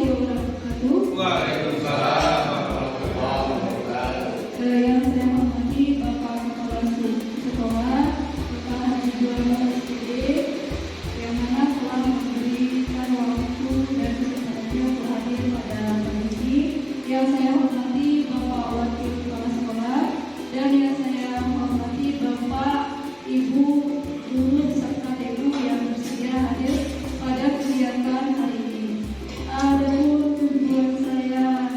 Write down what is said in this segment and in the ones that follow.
warahmatullahi wabarakatuh. Waalaikumsalam warahmatullahi wabarakatuh. Yang saya hormati Bapak Kepala Sekolah, Bapak Haji Juwana SPD, yang mana telah memberikan waktu dan kesempatannya untuk hadir pada hari ini. Yang saya hormati Bapak Wakil Kepala Sekolah, dan yang saya hormati Bapak, Ibu, guru serta debu yang bersedia hadir pada kegiatan hari ini. Adapun tujuan saya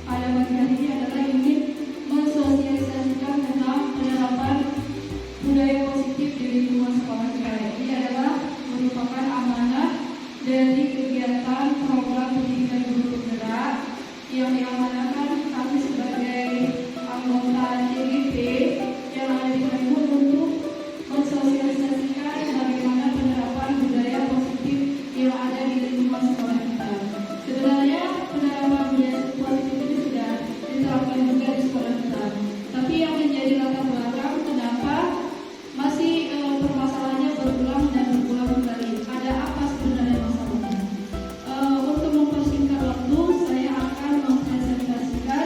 pada pagi hari ini adalah ingin mensosialisasikan tentang penerapan budaya positif di lingkungan sekolah kita. Ini adalah merupakan amanat dari kegiatan program pendidikan guru penggerak yang diamanahkan kami sebagai anggota JGP yang ada di Kemendikbud untuk mensosialisasikan bagaimana penerapan budaya positif yang ada di lingkungan sekolah kita. Sebenarnya penerapan budaya positif ini sudah diterapkan juga di sekolah kita. Tapi yang menjadi latar belakang kenapa masih permasalahannya berulang dan berulang kembali. Ada apa sebenarnya masalahnya? Untuk mempersingkat waktu, saya akan mempresentasikan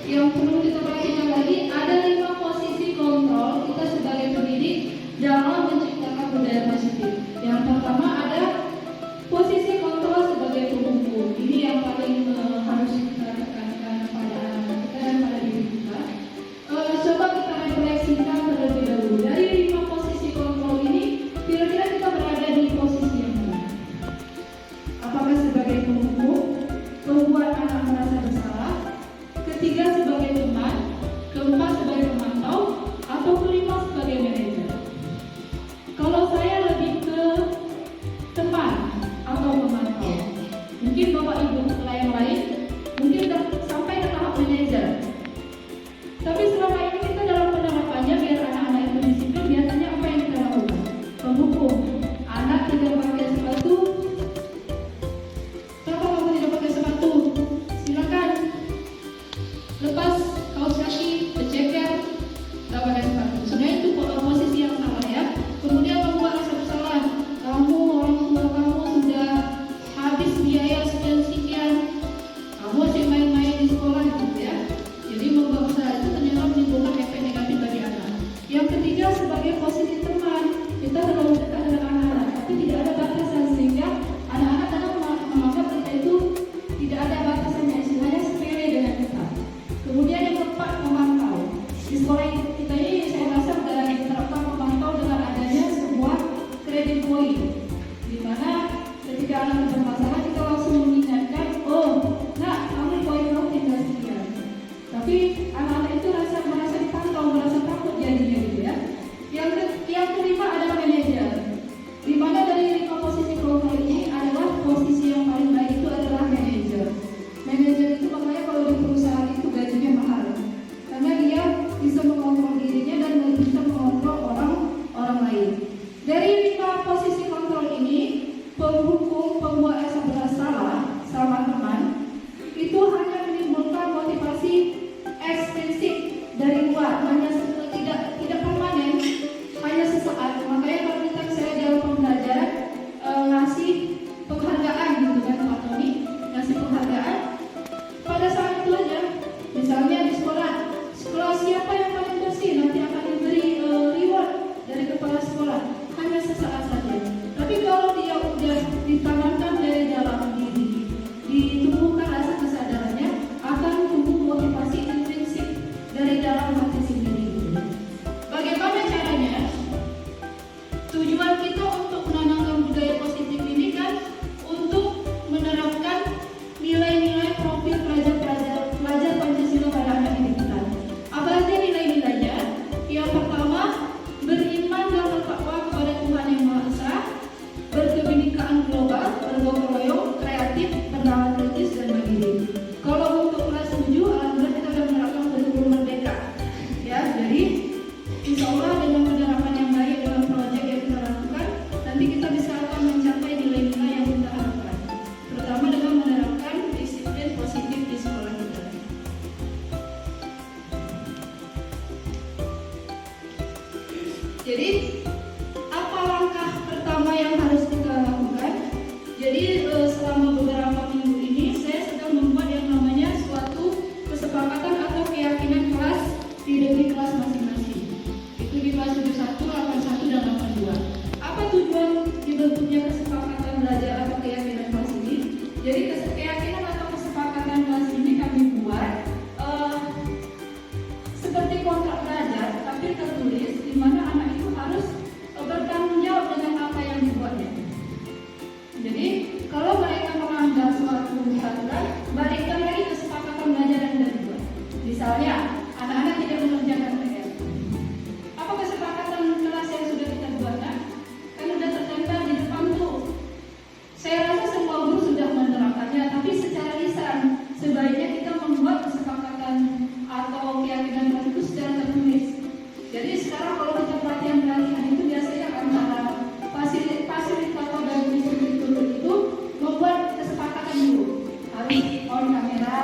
Yang perlu kita perhatikan lagi, ada 5 posisi kontrol kita sebagai pendidik dalam menciptakan budaya positif. Yang pertama ada posisi kontrol sebagai pemukul. Ini yang paling harus kita tekankan pada anak kita dan pada diri kita. Coba kita refleksikan terlebih dahulu. Dari 5 posisi kontrol ini, kira-kira kita berada di posisi yang mana? Apakah sebagai pemukul, membuat anak merasa bersalah, ketiga sebagai teman, keempat sebagai pemantau, atau kelima sebagai manajer? Kalau saya lebih ke teman atau pemantau. Mungkin Bapak Ibu yang lain mungkin sudah sampai ke tahap manajer. Tapi selama ini kita dalam penerapannya biar anak-anak itu disiplin, biasanya apa yang kita lakukan? Menghukum anak tidak pakai sepatu. Kenapa kamu tidak pakai sepatu? Silakan lepas kaos kaki, berceker, tidak pakai sepatu. Sebenarnya itu posisi yang salah ya. Kemudian membuat rasa bersalah. Kamu, orang tua kamu sudah habis biaya sekian-sekian, kamu masih main-main di sekolah gitu ya. Jadi membuat bersalah itu ternyata menimbulkan efek negatif bagi anak. Yang ketiga sebagai posisi teman, kita terlalu dekat dengan anak-anak, tapi tidak ada batasan sehingga anak-anak kadang menganggap kita itu tidak ada batasannya, istilahnya sepele dengan kita. Kemudian yang keempat, memantau. Di sekolah kita ini saya rasa sudah diterapkan memantau dengan adanya sebuah kredit poin, di mana ketika anak bermasalah kita langsung mengingatkan, oh, nak, kamu poin kamu tinggal sekian. Tapi anak-anak itu merasa dipantau, merasa takut jadinya gitu ya. Yang kelima adalah manajer, di mana dari 5 posisi kontrol ini adalah posisi yang paling baik itu adalah manajer. Manajer itu makanya kalau di perusahaan itu gajinya mahal, karena dia bisa mengontrol dirinya dan bisa mengontrol orang lain. Dari 5 posisi kontrol ini, penghukum, pembuat rasa bersalah sama teman itu hanya menimbulkan motivasi ekstensif dari luar, hanya tidak permanen, hanya sesaat. Makanya kalau kita saya dalam pembelajaran ngasih penghargaan gitu kan Pak Tony, ngasih penghargaan pada saat itu aja. Misalnya di sekolah siapa yang paling bersih nanti akan diberi reward dari kepala sekolah, hanya sesaat saja. Tapi kalau dia udah ditanamkan dari dalam diri, ditumbuhkan rasa kesadarannya, akan tumbuh motivasi intrinsik dari dalam hati sendiri. Bagaimana caranya? Tujuan kita untuk menanamkan budaya positif ini kan untuk menerapkan nilai-nilai profil pelajar Pancasila pada anak didik kita. Apa saja nilai-nilainya? Yang pertama, beriman dan bertakwa kepada Tuhan Yang Maha Esa, berkebinekaan global, bergotong royong, kreatif, berdaulat kritis dan mandiri. Kalau untuk kelas 7, alhamdulillah kita sudah menerapkan kurikulum merdeka. Ya, jadi insya Allah dengan penerapan yang baik dalam proyek yang kita lakukan, nanti kita bisa akan mencapai nilai-nilai yang kita harapkan. Terutama dengan menerapkan disiplin positif di sekolah kita. Jadi apa langkah pertama yang harus kita lakukan? Jadi selama beberapa minggu ini saya sedang membuat yang namanya suatu kesepakatan atau keyakinan kelas di kelas masing-masing. Itu di kelas 71, 81 dan 82. Apa tujuan dibentuknya kesepakatan belajar atau keyakinan kelas ini? Jadi keyakinan atau kesepakatan kelas ini kami buat seperti kontrak belajar, tapi tertulis di mana anak itu harus bertanggung jawab dengan apa yang dibuatnya. Jadi kalau mereka melanggar suatu aturan, balikkan lagi kesepakatan belajar yang sudah dibuat. Misalnya anak-anak tidak mengerjakan PR. Apa kesepakatan kelas yang sudah kita buat? Kan sudah tertempel di depan tuh. Saya rasa semua guru sudah menerapkannya, tapi secara lisan sebaiknya kita membuat kesepakatan atau keyakinan kelas itu secara tertulis. Jadi sekarang kalau kita pelatihan itu biasanya antara fasilitator dan instruktur itu membuat kesepakatan dulu. Harus on kamera,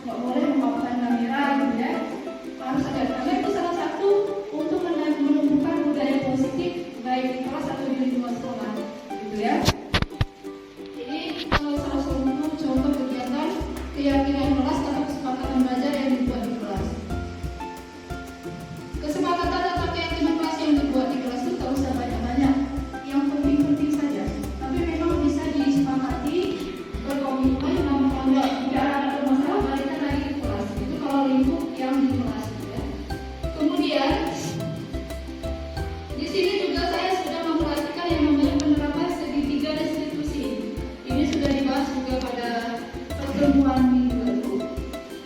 nggak boleh memakai kamera gitu ya. Harus ada, karena itu salah satu untuk menumbuhkan budaya positif baik di kelas atau di lingkungan sekolah gitu ya. Jadi salah satu contoh kegiatan keyakinan kelas atau kesepakatan belajar yang dibuat di kelas. minggu lalu.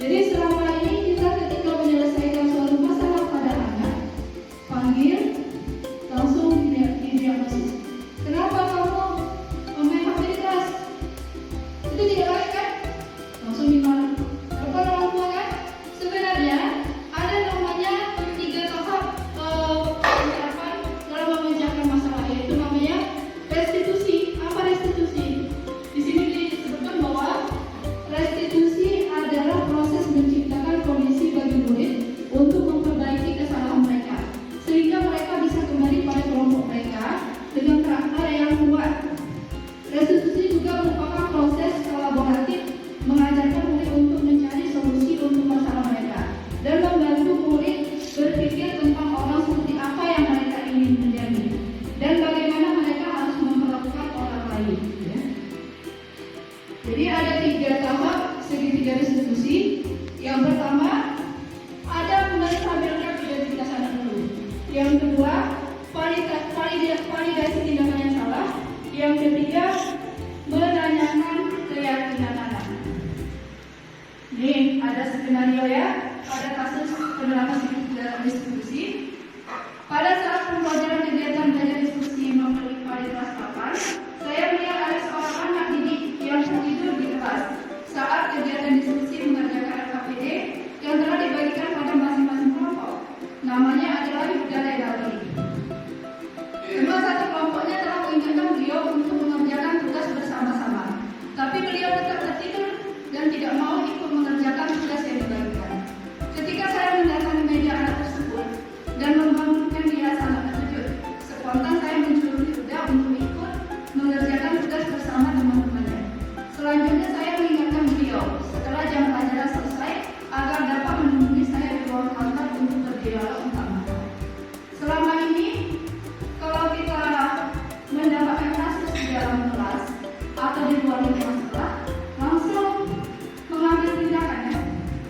Jadi selama ini kita ketika menyelesaikan suatu masalah pada anak, panggil langsung didiagnosis. Kenapa kamu main HP di kelas? Itu tidak baik kan? Langsung dimarahi. Telepon orang tua kan? Sebenarnya ada namanya 3 tahap penerapan dalam memecahkan masalah, yaitu namanya restitusi. Apa restitusi? Di sini disebutkan bahwa restitusi adalah proses menciptakan kondisi bagi murid untuk memperbaiki kesalahan mereka, sehingga mereka bisa kembali pada kelompok mereka dengan karakter yang kuat. Restitusi juga merupakan proses kolaboratif mengajarkan murid untuk mencari solusi untuk masalah mereka dan membantu murid berpikir tentang orang seperti apa yang mereka ingin menjadi dan bagaimana mereka harus memperlakukan orang lain. Jadi ada 3 tahap segitiga restitusi. Yang pertama ada menstabilkan identitas anak dulu. Yang kedua validasi tindakan yang salah. Yang ketiga menanyakan keyakinan anak. Nih ada skenario ya, ada kasus penerapan segitiga restitusi. Pada saat pembelajaran kegiatan belajar diskusi nomor 5 di kelas 8, saya melihat ada seorang anak didik yang tidur di kelas saat kegiatan diskusi mengerjakan LKPD yang telah dibagikan pada masing-masing kelompok. Namanya adalah Budaya Dali. Cuma satu kelompoknya telah mengingatkan beliau untuk mengerjakan tugas bersama-sama, tapi beliau tetap tertidur dan tidak mau ikut mengerjakan tugas yang dibagikan. Ketika saya mendatangi meja anak tersebut dan membangunkan dia sangat terkejut, spontan saya menyuruh dia untuk ikut mengerjakan tugas bersama teman-temannya. Selanjutnya saya mengingatkan beliau setelah jam pelajaran selesai agar dapat menemui saya di ruang kantor untuk berdialog tentang masalah. Selama ini kalau kita mendapatkan kasus di dalam kelas atau di luar masalah, langsung mengambil tindakannya.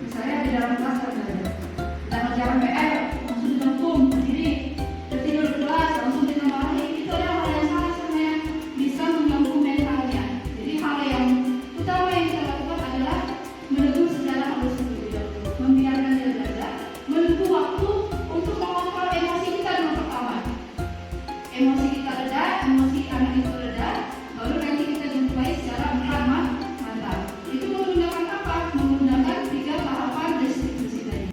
Misalnya di dalam kelas belajar, kita ngerjakan PR, langsung ditempung berdiri, tertidur di kelas, langsung dimarahi. Itu adalah hal yang salah sebenarnya, bisa mengganggu mentalnya. Jadi hal yang utama yang kita lakukan adalah menegur secara halus dulu, membiarkan dia belajar, menunggu waktu untuk mengontrol emosi kita yang pertama. Emosi kita reda, emosi anak itu reda, baru nanti kita jumpai secara berhormat mantap. Itu menggunakan apa? Menggunakan 3 tahapan restitusi tadi.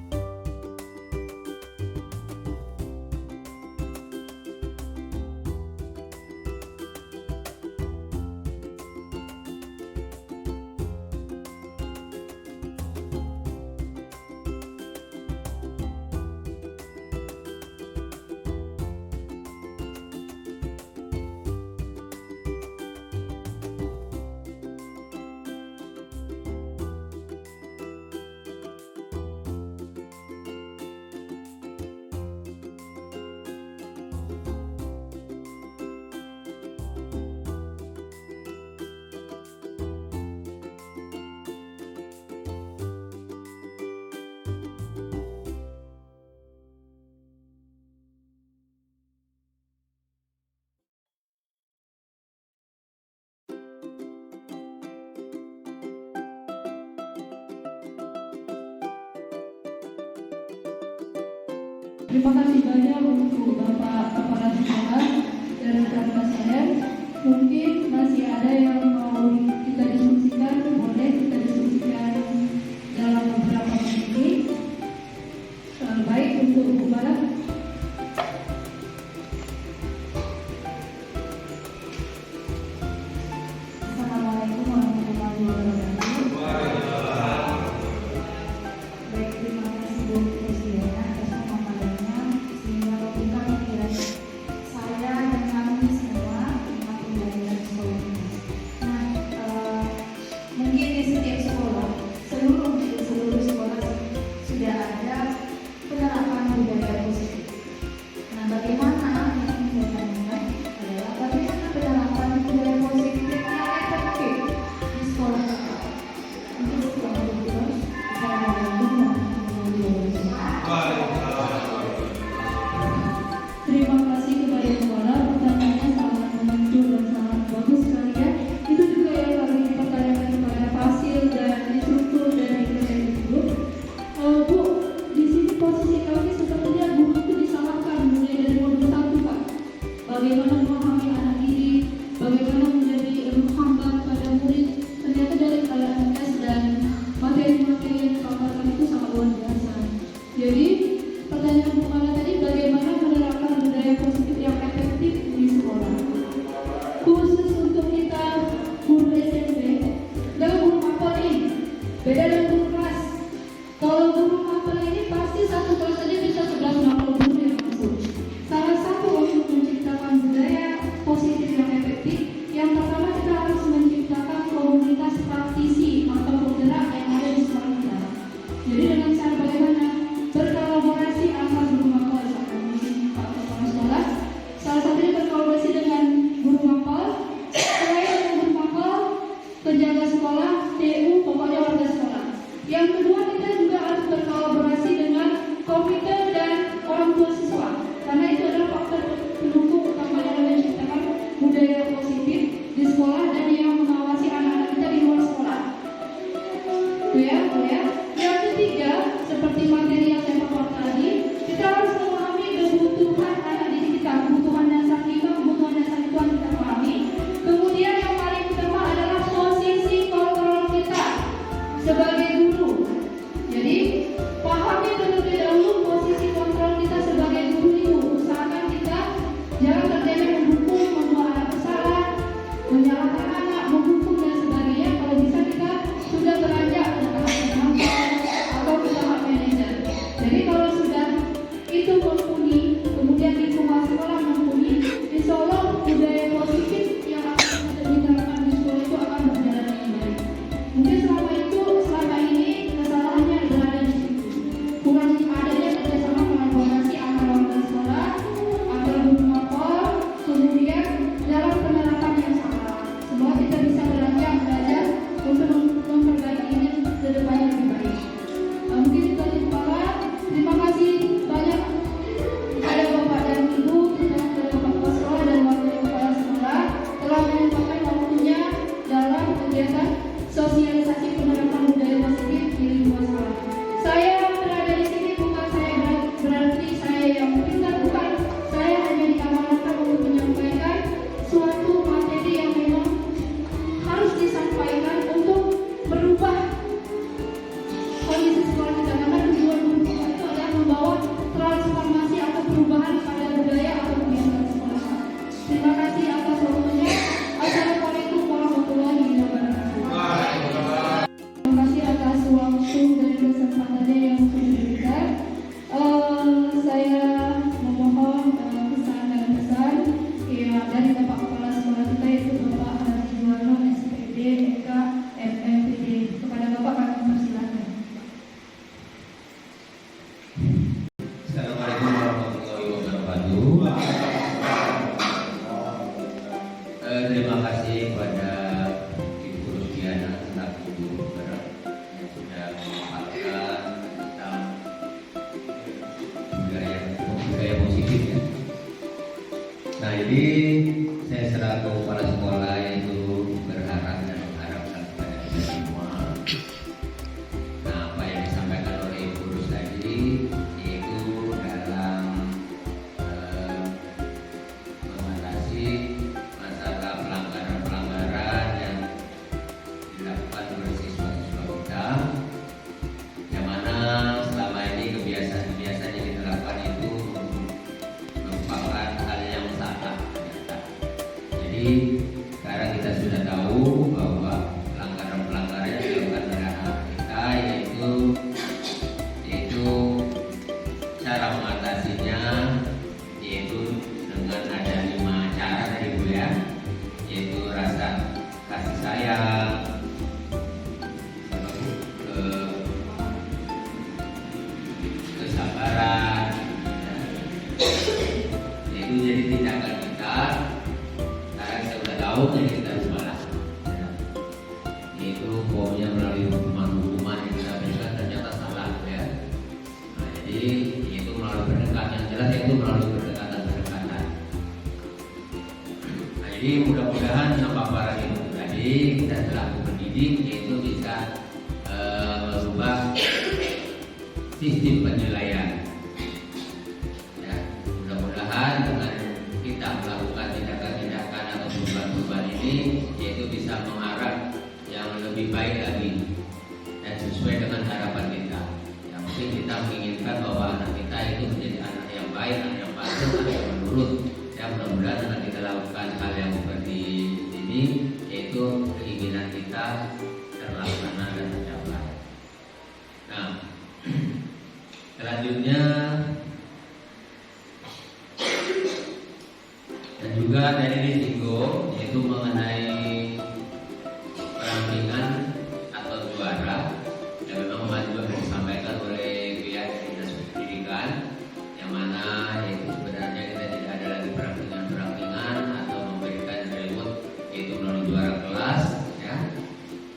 Terima kasih banyak untuk Bapak Kepala Sekolah dan rekan-rekan saya. Mungkin masih ada yang mau kita diskusikan, boleh kita diskusikan dalam beberapa menit ini. Baik untuk Bu Barat. Assalamualaikum warahmatullahi wabarakatuh. Baik, terima kasih Bu Presiden atas pemaparannya sehingga membuka pikiran saya dan kami semua tentang pembelajaran sekolah. Nah, mungkin di setiap ya. Yang ketiga, seperti materi yang saya paparkan tadi, kita harus memahami kebutuhan anak didik kita, kebutuhan dasar kita, kebutuhan dasar itu harus kita pahami. Kemudian yang paling utama adalah posisi kontrol kita sebagai guru. Jadi pahami terlebih dahulu posisi kontrol kita sebagai guru itu. Usahakan kita jangan terjadi menghukum, membuat anak bersalah, menyalahkan anak, menghukum dan sebagainya. Kalau bisa kita sudah beranjak ke tahap penampilan atau ke tahap manajer. Jadi kalau sudah itu mumpuni, kemudian lingkungan sekolah mumpuni, insya Allah budaya positif yang akan diterapkan di sekolah itu akan berjalan dengan baik. Mungkin selama ini kesalahannya berada di situ. Kurang adanya kerjasama kolaborasi antara warga sekolah, antara guru mapel, kemudian dalam penerapan yang salah. Semoga kita bisa belajar untuk memperbaiki ini ke depannya lebih baik. Mungkin itu aja Kepala. Terima kasih banyak kepada Bapak dan Ibu, kepada Bapak Kepala Sekolah dan wakil kepala sekolah telah menyempatkan waktunya dalam kegiatan sosialisasi penerapan budaya positif di lingkungan sekolah. Saya berada di sini bukan saya berarti saya yang pintar, bukan. Saya hanya diamanatkan untuk menyampaikan suatu materi yang memang harus disampaikan untuk merubah kondisi sekolah kita, karena tujuan guru itu adalah membawa transformasi atau perubahan pada budaya atau kebiasaan sekolah. Terima kasih atas waktunya. Assalamualaikum warahmatullahi wabarakatuh. Terima kasih atas waktu dan kesempatannya yang sudah diberikan. Saya memohon pesan dan pesan ya dari Bapak Kepala Sekolah kita, yaitu Bapak Hadi Juwarno, SPD, EK, FMPD. Kepada Bapak kami persilakan. Assalamualaikum warahmatullahi wabarakatuh. Terima kasih kepada Ibu Rustiana selaku guru gerak yang sudah memaparkan tentang budaya positif ya. Nah, jadi saya selaku kepala sekolah itu berharap dan mengharapkan kepada kita semua. Nah, apa yang disampaikan oleh Ibu Rus tadi yaitu dalam mengatasi masalah pelanggaran-pelanggaran yang dilakukan oleh siswa-siswa kita, yang mana selama ini kebiasaan-kebiasaan yang diterapkan itu merupakan hal yang salah ternyata. Jadi sekarang kita sudah tahu bahwa pelanggaran-pelanggaran yang dilakukan oleh anak kita yaitu cara mengatasinya yaitu dengan ada 5 cara tadi Bu ya, yaitu rasa kasih sayang, kesabaran, yaitu jadi tindakan kita. Sekarang kita sudah tahu, jadi kita harus balas. Yaitu pokoknya melalui hukuman-hukuman yang kita berikan ternyata salah ya. Nah, jadi itu melalui pendekatan yang jelas, yaitu melalui pendekatan-pendekatan. Nah, jadi mudah-mudahan paparan itu tadi kita selaku pendidik yaitu bisa merubah sistem penilaian. Ya, mudah-mudahan dengan kita melakukan tindakan-tindakan atau perubahan-perubahan ini yaitu bisa mengarah yang lebih baik lagi dan sesuai dengan harapan kita. Ya, mungkin kita menginginkan bahwa anak kita itu menjadi anak yang baik, anak yang patuh, anak yang menurut. Ya, mudah-mudahan dengan kita lakukan hal yang seperti ini, yaitu keinginan kita terlaksana dan tercapai. Nah, selanjutnya dan juga tadi disinggung yaitu mengenai perampingan atau juara yang memang juga disampaikan oleh pihak dinas pendidikan, yang mana yaitu sebenarnya kita tidak ada lagi perampingan atau memberikan reward yaitu melalui juara kelas ya.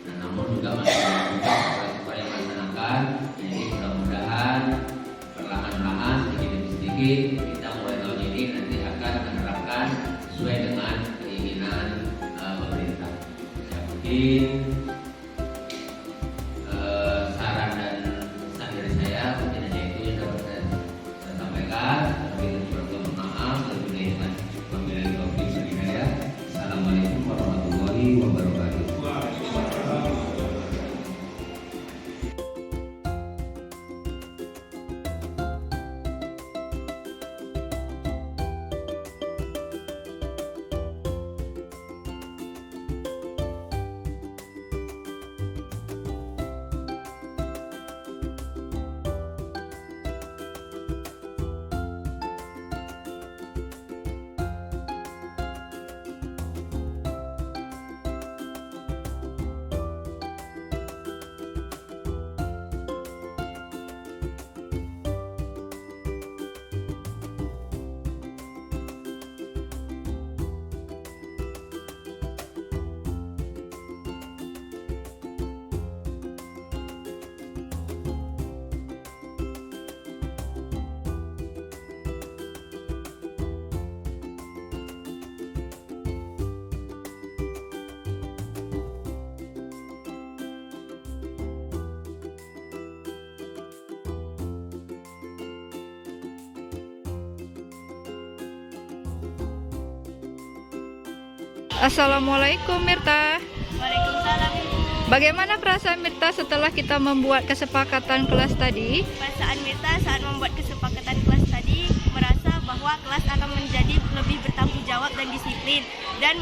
Nah, namun juga masih sekolah yang melaksanakan. Jadi mudah-mudahan perlahan-lahan Assalamualaikum Mirta. Waalaikumsalam Ibu. Bagaimana perasaan Mirta setelah kita membuat kesepakatan kelas tadi? Perasaan Mirta saat membuat kesepakatan kelas tadi merasa bahwa kelas akan menjadi lebih bertanggung jawab dan disiplin dan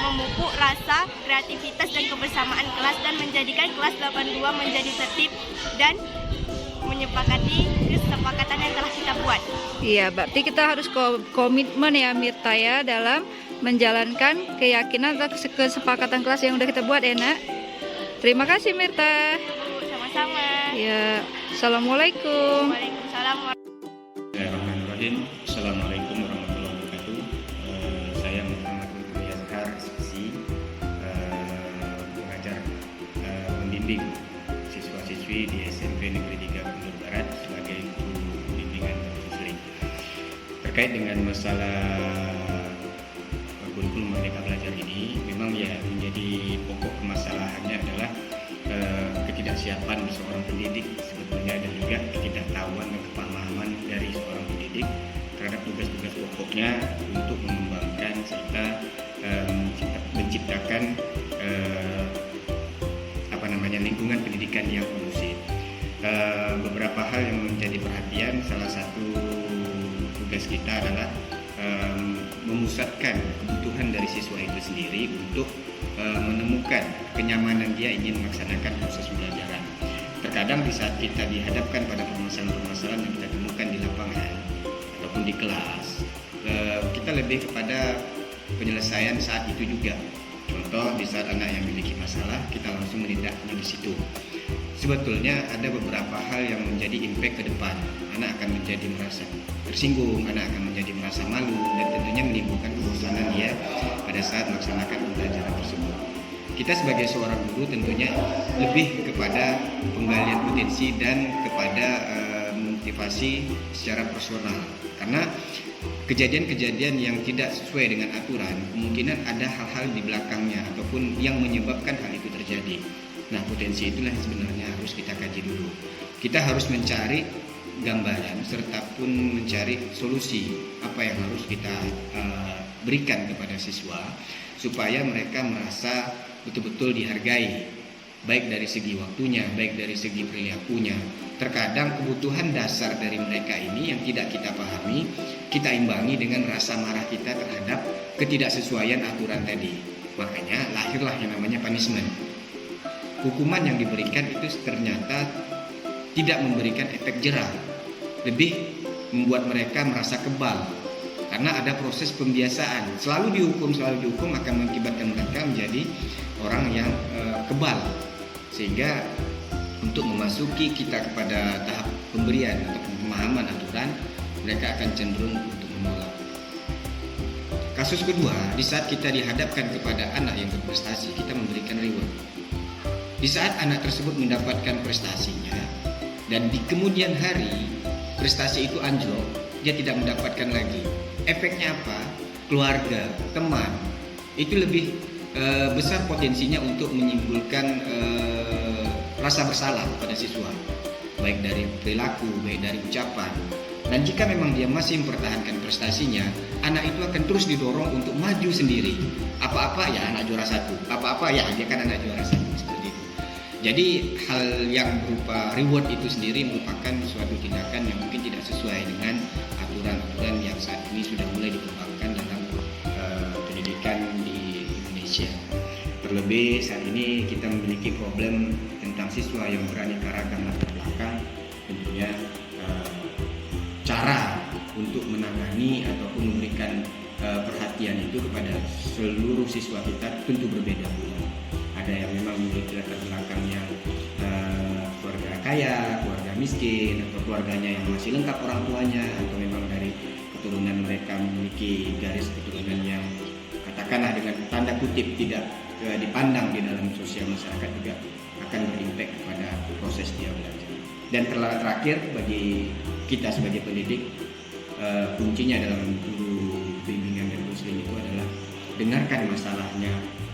memupuk rasa kreativitas dan kebersamaan kelas dan menjadikan kelas 82 menjadi tertib dan menyepakati kesepakatan yang telah kita buat. Iya, berarti kita harus komitmen ya Mirta ya dalam menjalankan keyakinan atau kesepakatan kelas yang udah kita buat ya Nak. Terima kasih Mirta. Sama-sama. Ya, Assalamualaikum. Waalaikumsalam. Bismillahirrahmanirrahim. Assalamualaikum warahmatullahi wabarakatuh. Saya Muhammad Nurul Yazhar Siksi, mengajar membimbing siswa-siswi di SMP Negeri 3 Gubernur Barat sebagai guru bimbingan dan konseling. Terkait dengan masalah kurikulum Merdeka Belajar ini, memang ya menjadi pokok permasalahannya adalah ketidaksiapan seorang pendidik sebetulnya, dan juga ketidaktahuan dan kepemahaman dari seorang pendidik terhadap tugas-tugas pokoknya untuk mengembangkan serta menciptakan lingkungan pendidikan yang kondusif. Beberapa hal yang menjadi perhatian, salah satu tugas kita adalah memusatkan kebutuhan dari siswa itu sendiri untuk menemukan kenyamanan dia ingin melaksanakan proses pembelajaran. Terkadang di saat kita dihadapkan pada permasalahan-permasalahan yang kita temukan di lapangan ataupun di kelas, kita lebih kepada penyelesaian saat itu juga. Contoh, di saat anak yang memiliki masalah, kita langsung menindaknya di situ. Sebetulnya ada beberapa hal yang menjadi impact ke depan. Anak akan menjadi merasa tersinggung, anak akan menjadi merasa malu, dan tentunya menimbulkan kebosanan dia pada saat melaksanakan pembelajaran tersebut. Kita sebagai seorang guru tentunya lebih kepada penggalian potensi dan kepada motivasi secara personal. Karena kejadian-kejadian yang tidak sesuai dengan aturan, kemungkinan ada hal-hal di belakangnya ataupun yang menyebabkan hal itu terjadi. Nah, potensi itulah yang sebenarnya harus kita kaji dulu. Kita harus mencari gambaran serta pun mencari solusi apa yang harus kita berikan kepada siswa supaya mereka merasa betul-betul dihargai, baik dari segi waktunya, baik dari segi perilakunya. Terkadang kebutuhan dasar dari mereka ini yang tidak kita pahami, kita imbangi dengan rasa marah kita terhadap ketidaksesuaian aturan tadi. Makanya lahirlah yang namanya punishment. Hukuman yang diberikan itu ternyata tidak memberikan efek jerah, lebih membuat mereka merasa kebal. Karena ada proses pembiasaan, selalu dihukum akan mengakibatkan mereka menjadi orang yang kebal, sehingga untuk memasuki kita kepada tahap pemberian atau pemahaman aturan, mereka akan cenderung untuk menolak. Kasus kedua, di saat kita dihadapkan kepada anak yang berprestasi, kita memberikan reward. Di saat anak tersebut mendapatkan prestasinya dan di kemudian hari prestasi itu anjlok, dia tidak mendapatkan lagi. Efeknya apa? Keluarga, teman, itu lebih besar potensinya untuk menimbulkan rasa bersalah pada siswa, baik dari perilaku, baik dari ucapan. Dan jika memang dia masih mempertahankan prestasinya, anak itu akan terus didorong untuk maju sendiri. Apa-apa ya anak juara satu, apa-apa ya dia kan anak juara satu, seperti itu. Jadi hal yang berupa reward itu sendiri merupakan suatu tindakan yang mungkin tidak sesuai dengan aturan-aturan yang saat ini sudah mulai dikembangkan dalam pendidikan di Indonesia. Terlebih saat ini kita memiliki problem tentang siswa yang beraneka ragam latar belakang. Tentunya cara untuk menangani ataupun memberikan perhatian itu kepada seluruh siswa kita tentu berbeda. Ada yang memang memiliki latar belakang yang keluarga kaya, keluarga miskin, atau keluarganya yang masih lengkap orang tuanya, atau memang dari keturunan mereka memiliki garis keturunan yang katakanlah dengan tanda kutip tidak dipandang di dalam sosial masyarakat, juga akan berimpact kepada proses dia belajar. Dan terakhir bagi kita sebagai pendidik, kuncinya dalam guru bimbingan dan konseling itu adalah dengarkan masalahnya,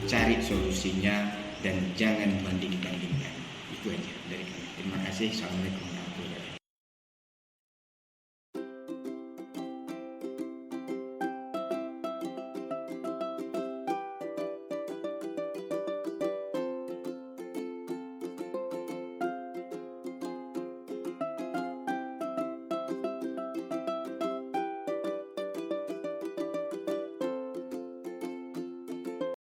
cari solusinya, dan jangan banding-bandingkan. Itu aja dari kami. Terima kasih. Assalamualaikum.